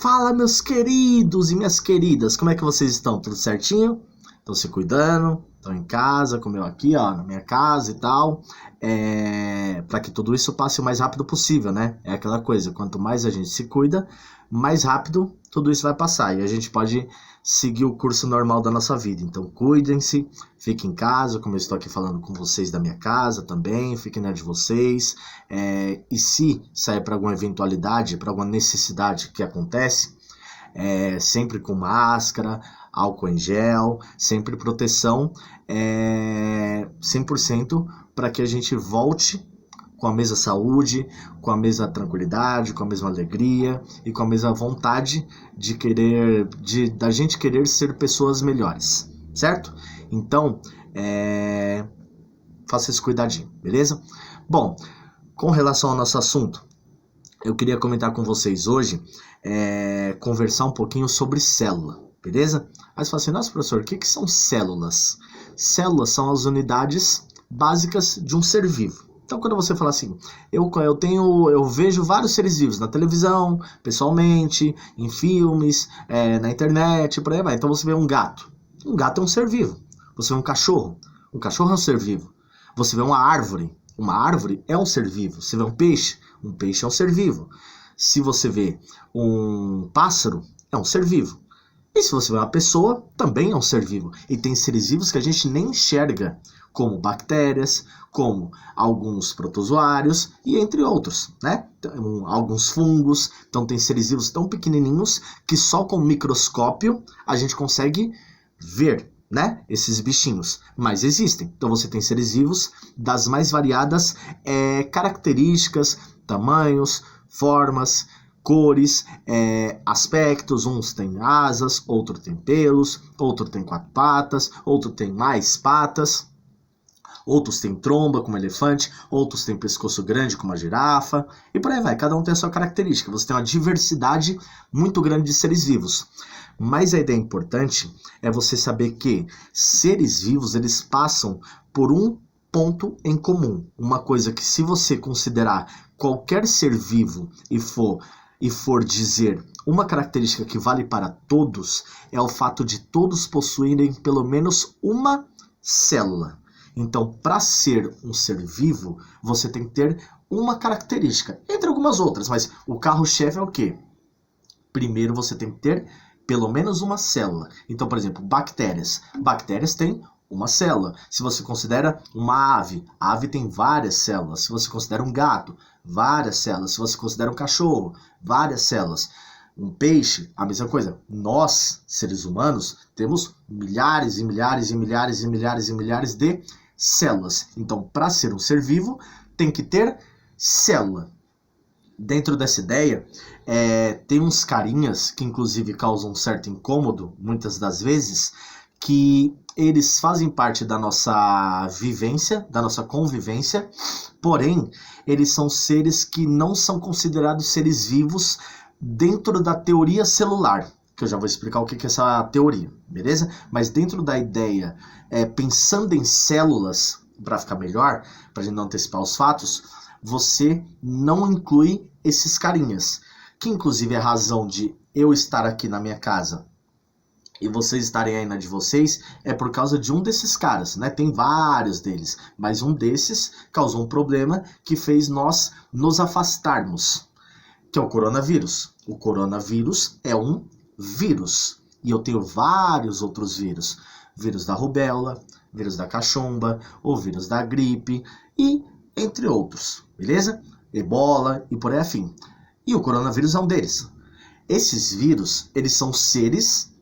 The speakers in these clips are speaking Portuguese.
Fala, meus queridos e minhas queridas, como é que vocês estão? Tudo certinho? Estão se cuidando? Estão em casa, como eu aqui, ó, na minha casa e tal, para que tudo isso passe o mais rápido possível, né? É aquela coisa, quanto mais a gente se cuida, mais rápido tudo isso vai passar e a gente pode seguir o curso normal da nossa vida. Então cuidem-se, fiquem em casa, como eu estou aqui falando com vocês da minha casa também, fiquem na de vocês, e se sair para alguma eventualidade, para alguma necessidade que acontece, sempre com máscara, álcool em gel, sempre proteção, 100% para que a gente volte com a mesma saúde, com a mesma tranquilidade, com a mesma alegria e com a mesma vontade da gente querer ser pessoas melhores, certo? Então, faça esse cuidadinho, beleza? Bom, com relação ao nosso assunto, eu queria comentar com vocês hoje, conversar um pouquinho sobre célula, beleza? Aí você fala assim, nossa professor, o que são células? Células são as unidades básicas de um ser vivo. Então quando você fala assim, eu vejo vários seres vivos na televisão, pessoalmente, em filmes, na internet, por aí vai. Então você vê um gato é um ser vivo. Você vê um cachorro é um ser vivo. Você vê uma árvore é um ser vivo. Você vê um peixe é um ser vivo. Se você vê um pássaro, é um ser vivo. E se você vê uma pessoa, também é um ser vivo. E tem seres vivos que a gente nem enxerga, como bactérias, como alguns protozoários e entre outros, né? Alguns fungos. Então tem seres vivos tão pequenininhos que só com microscópio a gente consegue ver, né? Esses bichinhos. Mas existem. Então você tem seres vivos das mais variadas características, tamanhos, formas, cores, aspectos. Uns têm asas, outro tem pelos, outro tem 4 patas, outro tem mais patas, outros têm tromba como elefante, outros têm pescoço grande como a girafa, e por aí vai, cada um tem a sua característica. Você tem uma diversidade muito grande de seres vivos. Mas a ideia importante é você saber que seres vivos, eles passam por um ponto em comum. Uma coisa que, se você considerar qualquer ser vivo e for dizer uma característica que vale para todos, é o fato de todos possuírem pelo menos uma célula. Então, para ser um ser vivo, você tem que ter uma característica, entre algumas outras, mas o carro-chefe é o quê? Primeiro você tem que ter pelo menos uma célula. Então, por exemplo, bactérias. Bactérias têm uma célula. Se você considera uma ave, a ave tem várias células. Se você considera um gato, várias células. Se você considera um cachorro, várias células. Um peixe, a mesma coisa. Nós, seres humanos, temos milhares e milhares e milhares e milhares e milhares de células. Então, para ser um ser vivo, tem que ter célula. Dentro dessa ideia, tem uns carinhas que inclusive causam um certo incômodo, muitas das vezes, que eles fazem parte da nossa vivência, da nossa convivência, porém, eles são seres que não são considerados seres vivos dentro da teoria celular, que eu já vou explicar o que é essa teoria, beleza? Mas dentro da ideia, pensando em células, para ficar melhor, para a gente não antecipar os fatos, você não inclui esses carinhas, que inclusive é a razão de eu estar aqui na minha casa e vocês estarem aí na de vocês, é por causa de um desses caras, né? Tem vários deles, mas um desses causou um problema que fez nós nos afastarmos, que é o coronavírus. O coronavírus é um vírus, e eu tenho vários outros vírus. Vírus da rubéola, vírus da cachumba, o vírus da gripe, e entre outros, beleza? Ebola e por aí afim. E o coronavírus é um deles. Esses vírus, eles são seres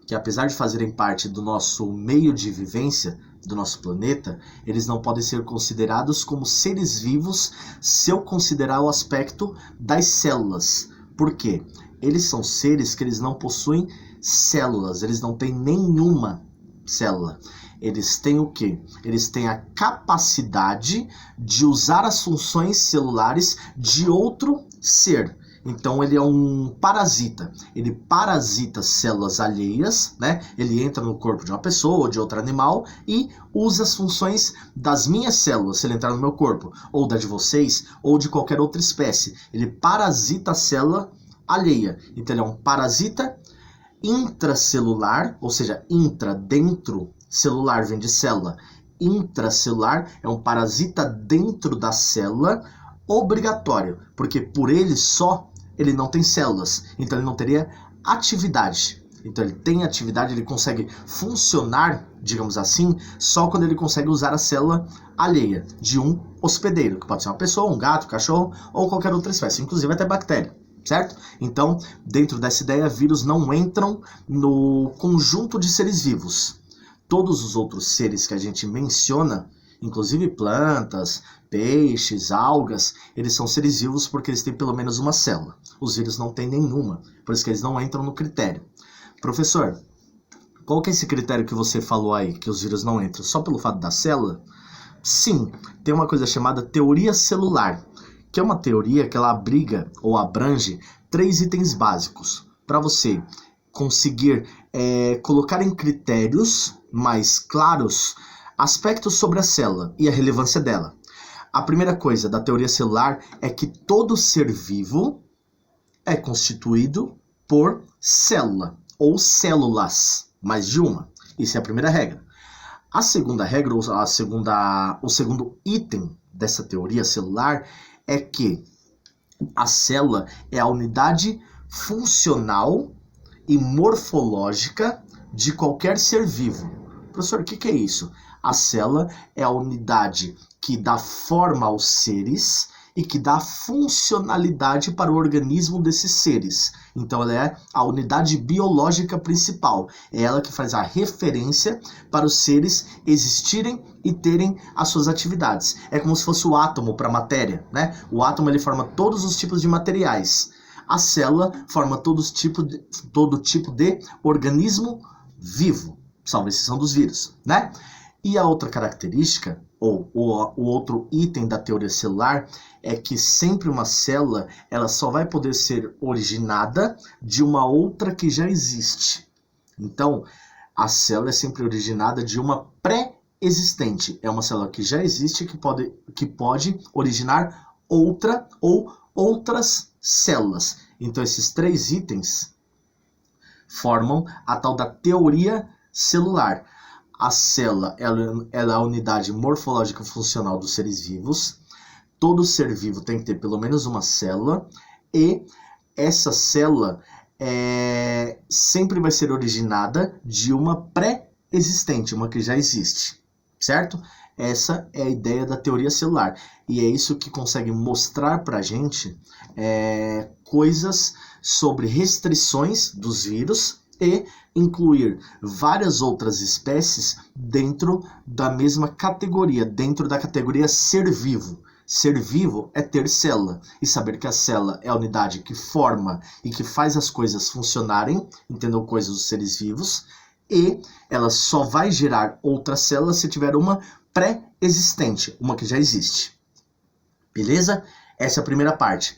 que, apesar de fazerem parte do nosso meio de vivência, do nosso planeta, eles não podem ser considerados como seres vivos se eu considerar o aspecto das células. Por quê? Eles são seres que eles não possuem células, eles não têm nenhuma célula. Eles têm o quê? Eles têm a capacidade de usar as funções celulares de outro ser. Então ele é um parasita. Ele parasita células alheias, né? Ele entra no corpo de uma pessoa ou de outro animal e usa as funções das minhas células, se ele entrar no meu corpo, ou da de vocês, ou de qualquer outra espécie. Ele parasita a célula alheia. Então ele é um parasita intracelular, ou seja, intra, dentro, celular vem de célula. Intracelular é um parasita dentro da célula, obrigatório, porque por ele só ele não tem células, então ele não teria atividade. Então ele tem atividade, ele consegue funcionar, digamos assim, só quando ele consegue usar a célula alheia de um hospedeiro, que pode ser uma pessoa, um gato, um cachorro ou qualquer outra espécie, inclusive até bactéria, certo? Então, dentro dessa ideia, vírus não entram no conjunto de seres vivos. Todos os outros seres que a gente menciona, inclusive plantas, peixes, algas, eles são seres vivos porque eles têm pelo menos uma célula. Os vírus não têm nenhuma, por isso que eles não entram no critério. Professor, qual que é esse critério que você falou aí, que os vírus não entram? Só pelo fato da célula? Sim, tem uma coisa chamada teoria celular, que é uma teoria que ela abriga ou abrange 3 itens básicos para você conseguir colocar em critérios mais claros aspectos sobre a célula e a relevância dela. A primeira coisa da teoria celular é que todo ser vivo é constituído por célula ou células, mais de uma. Isso é a primeira regra. A segunda regra, ou o segundo item dessa teoria celular é que a célula é a unidade funcional e morfológica de qualquer ser vivo. Professor, o que é isso? A célula é a unidade que dá forma aos seres e que dá funcionalidade para o organismo desses seres. Então ela é a unidade biológica principal. É ela que faz a referência para os seres existirem e terem as suas atividades. É como se fosse o átomo para a matéria, né? O átomo ele forma todos os tipos de materiais. A célula forma todo tipo de organismo vivo, salvo exceção dos vírus, né? E a outra característica, ou o outro item da teoria celular, é que sempre uma célula ela só vai poder ser originada de uma outra que já existe. Então, a célula é sempre originada de uma pré-existente. É uma célula que já existe que pode originar outra ou outras células. Então, esses 3 itens formam a tal da teoria celular. A célula ela é a unidade morfológica funcional dos seres vivos. Todo ser vivo tem que ter pelo menos uma célula. E essa célula sempre vai ser originada de uma pré-existente, uma que já existe, certo? Essa é a ideia da teoria celular. E é isso que consegue mostrar para a gente coisas sobre restrições dos vírus e incluir várias outras espécies dentro da mesma categoria, dentro da categoria ser vivo. Ser vivo é ter célula, e saber que a célula é a unidade que forma e que faz as coisas funcionarem, entendeu? Coisas dos seres vivos, e ela só vai gerar outra célula se tiver uma pré-existente, uma que já existe. Beleza? Essa é a primeira parte.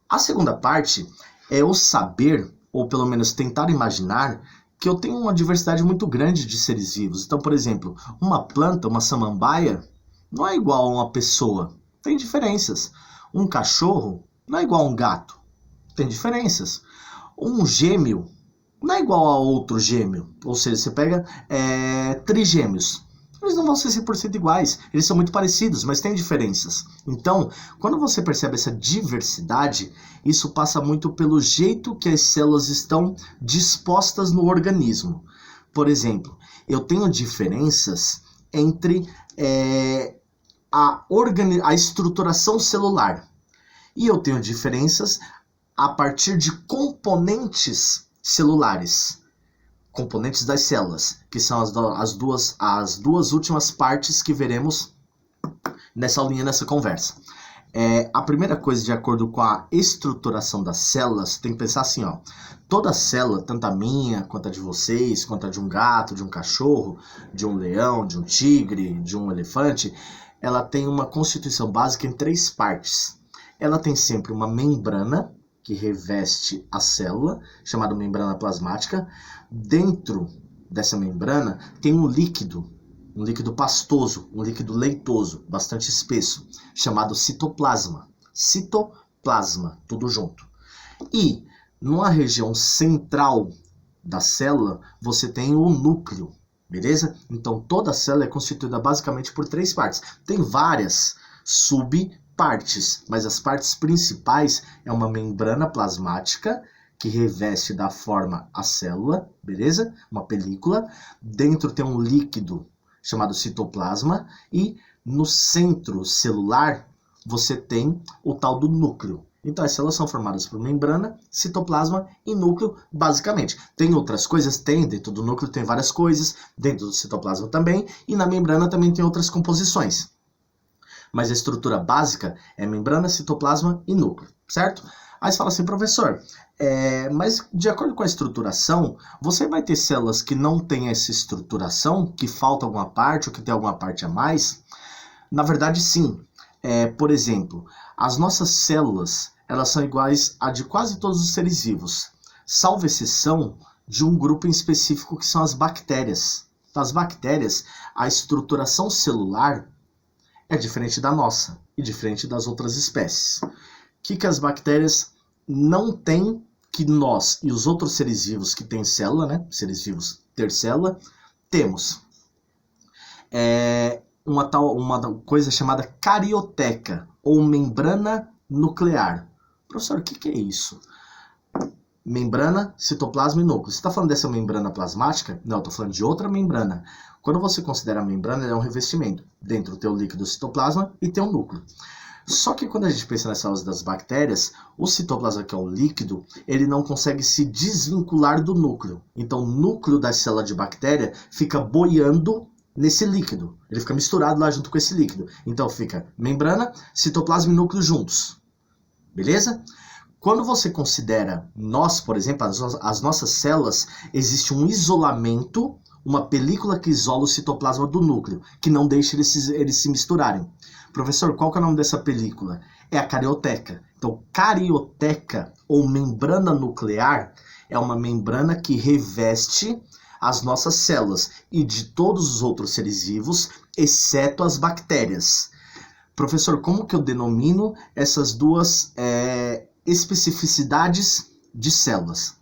A segunda parte é o saber, ou pelo menos tentar imaginar, que eu tenho uma diversidade muito grande de seres vivos. Então, por exemplo, uma planta, uma samambaia, não é igual a uma pessoa. Tem diferenças. Um cachorro não é igual a um gato. Tem diferenças. Um gêmeo não é igual a outro gêmeo. Ou seja, você pega trigêmeos. Eles não vão ser 100% iguais. Eles são muito parecidos, mas tem diferenças. Então, quando você percebe essa diversidade, isso passa muito pelo jeito que as células estão dispostas no organismo. Por exemplo, eu tenho diferenças entre a estruturação celular. E eu tenho diferenças a partir de componentes celulares. Componentes das células, que são as duas últimas partes que veremos nessa aulinha, nessa conversa. A primeira coisa, de acordo com a estruturação das células, tem que pensar assim, ó. Toda célula, tanto a minha, quanto a de vocês, quanto a de um gato, de um cachorro, de um leão, de um tigre, de um elefante, ela tem uma constituição básica em 3 partes. Ela tem sempre uma membrana que reveste a célula, chamada membrana plasmática. Dentro dessa membrana tem um líquido pastoso, um líquido leitoso, bastante espesso, chamado citoplasma. Citoplasma, tudo junto. E numa região central da célula, você tem o núcleo, beleza? Então, toda a célula é constituída basicamente por 3 partes. Tem várias subpartes, mas as partes principais é uma membrana plasmática que reveste da forma a célula, beleza? Uma película. Dentro tem um líquido chamado citoplasma e no centro celular você tem o tal do núcleo. Então, as células são formadas por membrana, citoplasma e núcleo, basicamente. Tem outras coisas? Tem. Dentro do núcleo tem várias coisas, dentro do citoplasma também, e na membrana também tem outras composições. Mas a estrutura básica é membrana, citoplasma e núcleo, certo? Aí você fala assim, professor, mas de acordo com a estruturação, você vai ter células que não têm essa estruturação, que falta alguma parte ou que tem alguma parte a mais? Na verdade, sim. Por exemplo, as nossas células, elas são iguais a de quase todos os seres vivos, salvo exceção de um grupo em específico que são as bactérias. Então, as bactérias, a estruturação celular é diferente da nossa e diferente das outras espécies. O que as bactérias não têm que nós e os outros seres vivos que têm célula, né? Seres vivos ter célula, temos? Uma coisa chamada carioteca, ou membrana nuclear. Professor, o que é isso? Membrana, citoplasma e núcleo. Você está falando dessa membrana plasmática? Não, estou falando de outra membrana. Quando você considera a membrana, ela é um revestimento. Dentro tem o líquido citoplasma e tem o núcleo. Só que quando a gente pensa nas células das bactérias, o citoplasma, que é o líquido, ele não consegue se desvincular do núcleo. Então, o núcleo da célula de bactéria fica boiando nesse líquido. Ele fica misturado lá junto com esse líquido. Então, fica membrana, citoplasma e núcleo juntos. Beleza? Quando você considera nós, por exemplo, as nossas células, existe um isolamento, uma película que isola o citoplasma do núcleo, que não deixa eles se misturarem. Professor, qual que é o nome dessa película? É a carioteca. Então, carioteca ou membrana nuclear é uma membrana que reveste as nossas células e de todos os outros seres vivos, exceto as bactérias. Professor, como que eu denomino essas duas especificidades de células?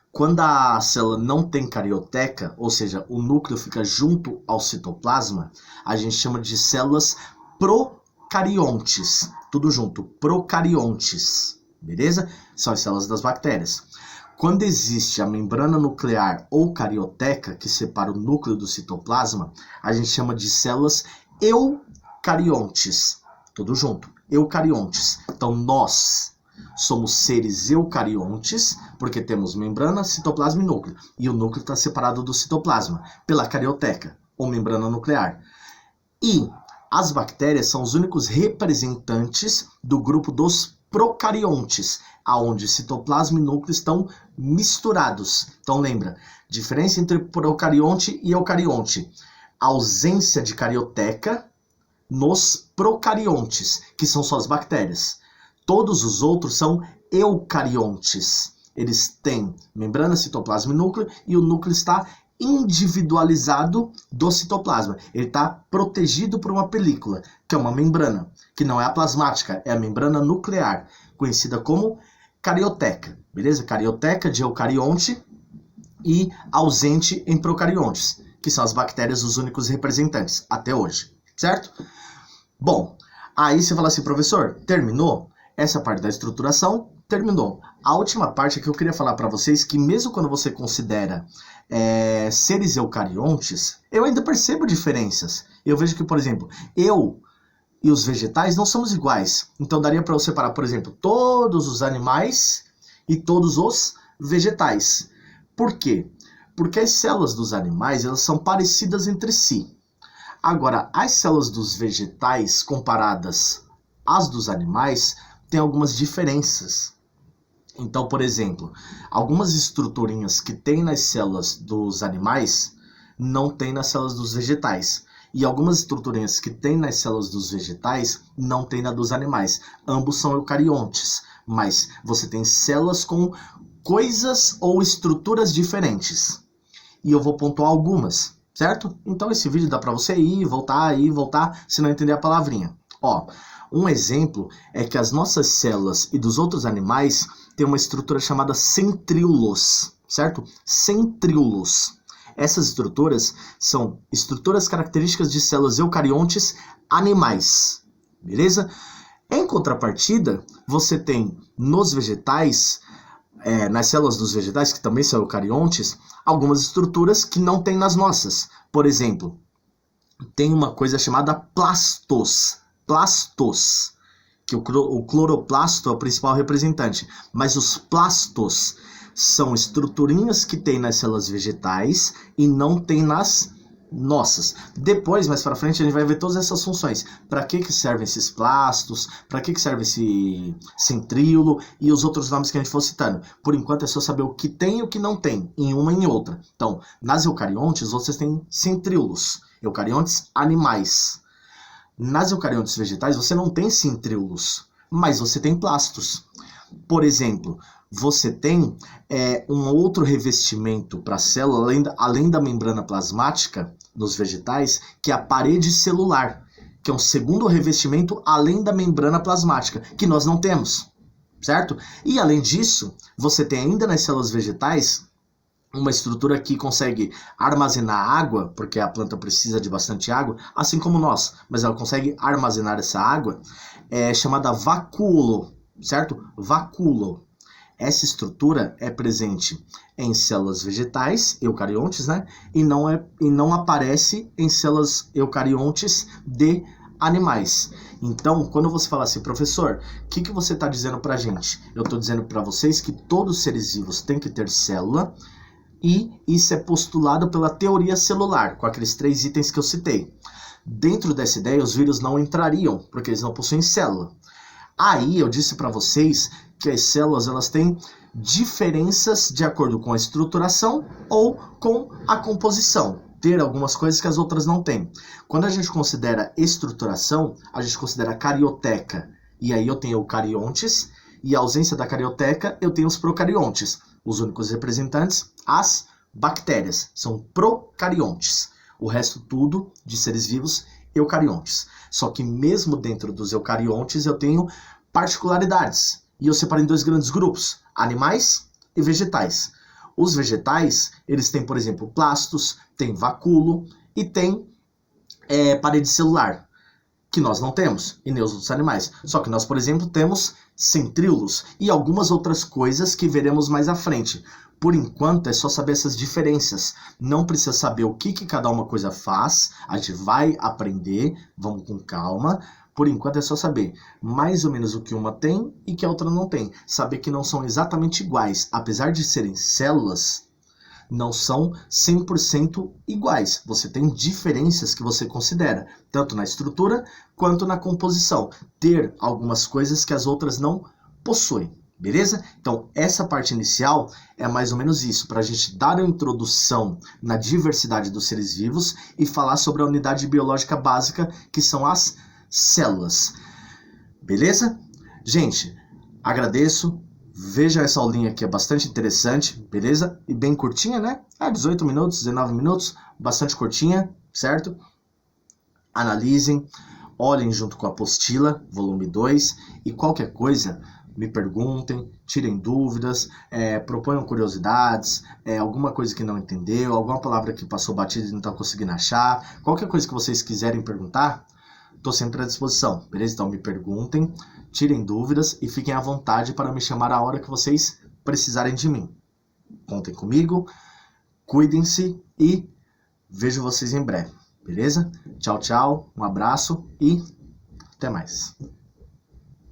Quando a célula não tem carioteca, ou seja, o núcleo fica junto ao citoplasma, a gente chama de células procariontes. Tudo junto, procariontes. Beleza? São as células das bactérias. Quando existe a membrana nuclear ou carioteca, que separa o núcleo do citoplasma, a gente chama de células eucariontes. Tudo junto, eucariontes. Então, nós somos seres eucariontes, porque temos membrana, citoplasma e núcleo. E o núcleo está separado do citoplasma pela carioteca, ou membrana nuclear. E as bactérias são os únicos representantes do grupo dos procariontes, aonde citoplasma e núcleo estão misturados. Então lembra, diferença entre procarionte e eucarionte. Ausência de carioteca nos procariontes, que são só as bactérias. Todos os outros são eucariontes. Eles têm membrana, citoplasma e núcleo, e o núcleo está individualizado do citoplasma. Ele está protegido por uma película, que é uma membrana, que não é a plasmática, é a membrana nuclear, conhecida como carioteca. Beleza? Carioteca de eucarionte e ausente em procariontes, que são as bactérias os únicos representantes até hoje, certo? Bom, aí você fala assim, professor, terminou? Essa parte da estruturação terminou. A última parte é que eu queria falar para vocês que mesmo quando você considera seres eucariontes, eu ainda percebo diferenças. Eu vejo que, por exemplo, eu e os vegetais não somos iguais. Então daria para eu separar, por exemplo, todos os animais e todos os vegetais. Por quê? Porque as células dos animais, elas são parecidas entre si. Agora, as células dos vegetais comparadas às dos animais têm algumas diferenças. Então, por exemplo, algumas estruturinhas que tem nas células dos animais não tem nas células dos vegetais. E algumas estruturinhas que tem nas células dos vegetais não tem na dos animais. Ambos são eucariontes, mas você tem células com coisas ou estruturas diferentes. E eu vou pontuar algumas, certo? Então esse vídeo dá para você ir, voltar, se não entender a palavrinha. Ó, um exemplo é que as nossas células e dos outros animais tem uma estrutura chamada centríolos, certo? Centríolos. Essas estruturas são estruturas características de células eucariontes animais, beleza? Em contrapartida, você tem nos vegetais, nas células dos vegetais, que também são eucariontes, algumas estruturas que não tem nas nossas. Por exemplo, tem uma coisa chamada plastos, que o cloroplasto é o principal representante, mas os plastos são estruturinhas que tem nas células vegetais e não tem nas nossas. Depois, mais para frente, a gente vai ver todas essas funções. Para que servem esses plastos? Para que serve esse centríolo? E os outros nomes que a gente for citando. Por enquanto é só saber o que tem e o que não tem, em uma e em outra. Então, nas eucariontes, vocês têm centríolos, eucariontes animais. Nas eucariontes vegetais, você não tem centríolos, mas você tem plastos. Por exemplo, você tem um outro revestimento para a célula, além da membrana plasmática nos vegetais, que é a parede celular, que é um segundo revestimento além da membrana plasmática, que nós não temos, certo? E além disso, você tem ainda nas células vegetais uma estrutura que consegue armazenar água, porque a planta precisa de bastante água, assim como nós, mas ela consegue armazenar essa água, chamada vacúolo, certo? Vacúolo. Essa estrutura é presente em células vegetais, eucariontes, né? E não aparece em células eucariontes de animais. Então, quando você fala assim, professor, o que você está dizendo para a gente? Eu estou dizendo para vocês que todos os seres vivos têm que ter célula, e isso é postulado pela teoria celular, com aqueles 3 itens que eu citei. Dentro dessa ideia, os vírus não entrariam, porque eles não possuem célula. Aí eu disse para vocês que as células elas têm diferenças de acordo com a estruturação ou com a composição. Ter algumas coisas que as outras não têm. Quando a gente considera estruturação, a gente considera carioteca. E aí eu tenho eucariontes, e a ausência da carioteca eu tenho os procariontes. Os únicos representantes, as bactérias, são procariontes. O resto tudo de seres vivos, eucariontes. Só que mesmo dentro dos eucariontes eu tenho particularidades. E eu separo em 2 grandes grupos, animais e vegetais. Os vegetais, eles têm, por exemplo, plastos, tem vacúolo e tem parede celular, que nós não temos, e nem os outros animais. Só que nós, por exemplo, temos centríolos e algumas outras coisas que veremos mais à frente. Por enquanto, é só saber essas diferenças. Não precisa saber o que cada uma coisa faz. A gente vai aprender, vamos com calma. Por enquanto, é só saber mais ou menos o que uma tem e que a outra não tem. Saber que não são exatamente iguais. Apesar de serem células, não são 100% iguais. Você tem diferenças que você considera, tanto na estrutura quanto na composição. Ter algumas coisas que as outras não possuem. Beleza? Então, essa parte inicial é mais ou menos isso, para a gente dar uma introdução na diversidade dos seres vivos e falar sobre a unidade biológica básica, que são as células. Beleza? Gente, agradeço. Veja essa aulinha aqui, é bastante interessante, beleza? E bem curtinha, né? 18 minutos, 19 minutos, bastante curtinha, certo? Analisem, olhem junto com a apostila, volume 2, e qualquer coisa, me perguntem, tirem dúvidas, proponham curiosidades, alguma coisa que não entendeu, alguma palavra que passou batida e não está conseguindo achar, qualquer coisa que vocês quiserem perguntar, estou sempre à disposição, beleza? Então me perguntem, tirem dúvidas e fiquem à vontade para me chamar a hora que vocês precisarem de mim. Contem comigo, cuidem-se e vejo vocês em breve, beleza? Tchau, tchau, um abraço e até mais.